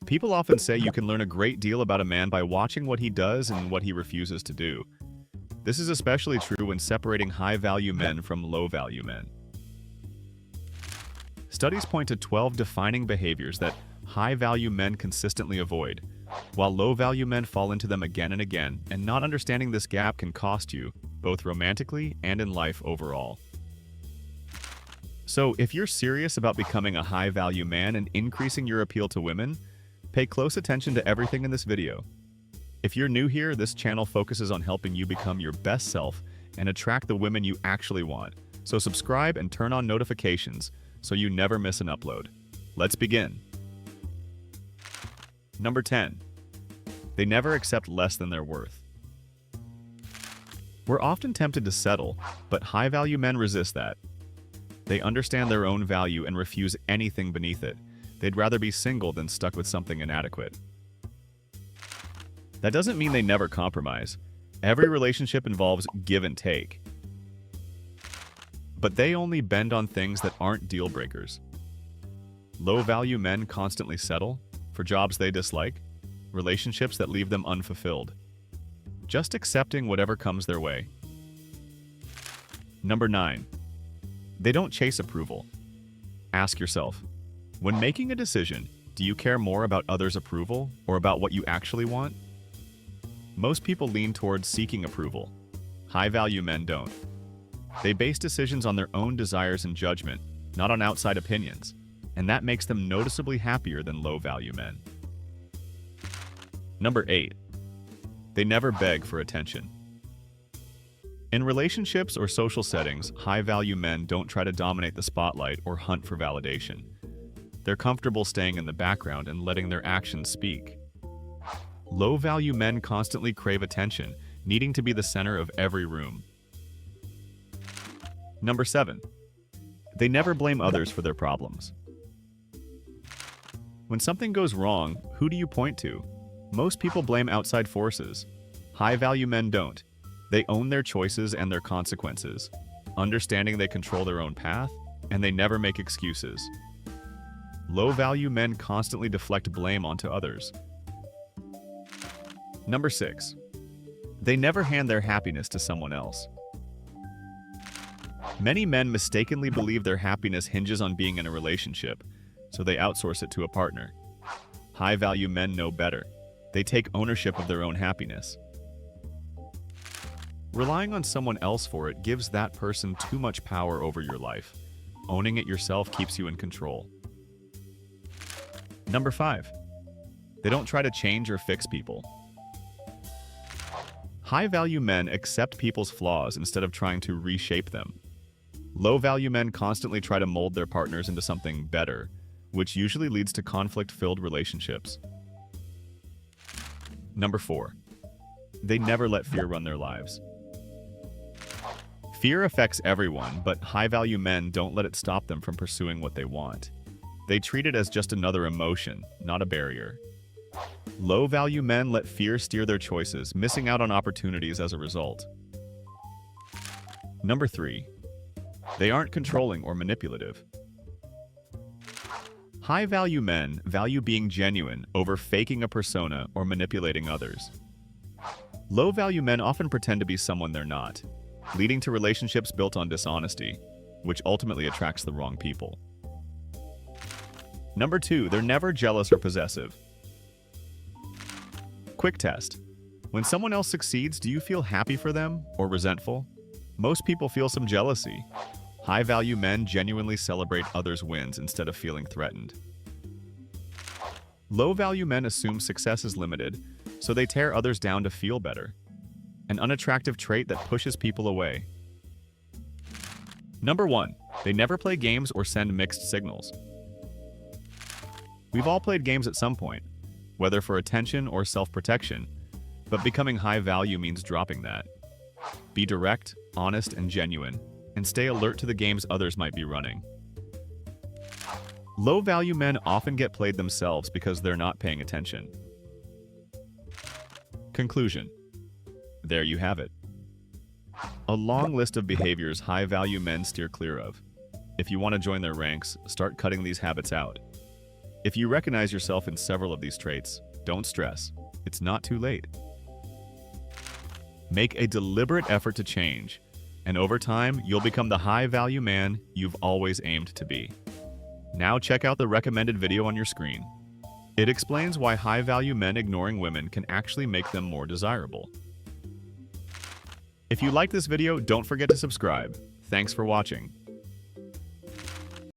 People often say you can learn a great deal about a man by watching what he does and what he refuses to do. This is especially true when separating high-value men from low-value men. Studies point to 12 defining behaviors that high-value men consistently avoid, while low-value men fall into them again and again, and not understanding this gap can cost you, both romantically and in life overall. So, if you're serious about becoming a high-value man and increasing your appeal to women, pay close attention to everything in this video. If you're new here, this channel focuses on helping you become your best self and attract the women you actually want. So subscribe and turn on notifications so you never miss an upload. Let's begin. Number 10. They never accept less than their worth. We're often tempted to settle, but high-value men resist that. They understand their own value and refuse anything beneath it. They'd rather be single than stuck with something inadequate. That doesn't mean they never compromise. Every relationship involves give and take. But they only bend on things that aren't deal breakers. Low-value men constantly settle for jobs they dislike, relationships that leave them unfulfilled, just accepting whatever comes their way. Number 9. They don't chase approval. Ask yourself, when making a decision, do you care more about others' approval or about what you actually want? Most people lean towards seeking approval. High-value men don't. They base decisions on their own desires and judgment, not on outside opinions, and that makes them noticeably happier than low-value men. Number 8. They never beg for attention. In relationships or social settings, high-value men don't try to dominate the spotlight or hunt for validation. They're comfortable staying in the background and letting their actions speak. Low-value men constantly crave attention, needing to be the center of every room. Number 7. They never blame others for their problems. When something goes wrong, who do you point to? Most people blame outside forces. High-value men don't. They own their choices and their consequences, understanding they control their own path, and they never make excuses. Low-value men constantly deflect blame onto others. Number 6. They never hand their happiness to someone else. Many men mistakenly believe their happiness hinges on being in a relationship, so they outsource it to a partner. High-value men know better. They take ownership of their own happiness. Relying on someone else for it gives that person too much power over your life. Owning it yourself keeps you in control. Number 5. They don't try to change or fix people. High-value men accept people's flaws instead of trying to reshape them. Low-value men constantly try to mold their partners into something better, which usually leads to conflict-filled relationships. Number 4. They never let fear run their lives. Fear affects everyone, but high-value men don't let it stop them from pursuing what they want. They treat it as just another emotion, not a barrier. Low-value men let fear steer their choices, missing out on opportunities as a result. Number 3. They aren't controlling or manipulative. High-value men value being genuine over faking a persona or manipulating others. Low-value men often pretend to be someone they're not, leading to relationships built on dishonesty, which ultimately attracts the wrong people. Number 2, they're never jealous or possessive. Quick test. When someone else succeeds, do you feel happy for them or resentful? Most people feel some jealousy. High-value men genuinely celebrate others' wins instead of feeling threatened. Low-value men assume success is limited, so they tear others down to feel better. An unattractive trait that pushes people away. Number 1. They never play games or send mixed signals. We've all played games at some point, whether for attention or self-protection, but becoming high value means dropping that. Be direct, honest, and genuine, and stay alert to the games others might be running. Low-value men often get played themselves because they're not paying attention. Conclusion. There you have it. A long list of behaviors high-value men steer clear of. If you want to join their ranks, start cutting these habits out. If you recognize yourself in several of these traits, don't stress. It's not too late. Make a deliberate effort to change, and over time, you'll become the high-value man you've always aimed to be. Now check out the recommended video on your screen. It explains why high-value men ignoring women can actually make them more desirable. If you like this video, don't forget to subscribe. Thanks for watching.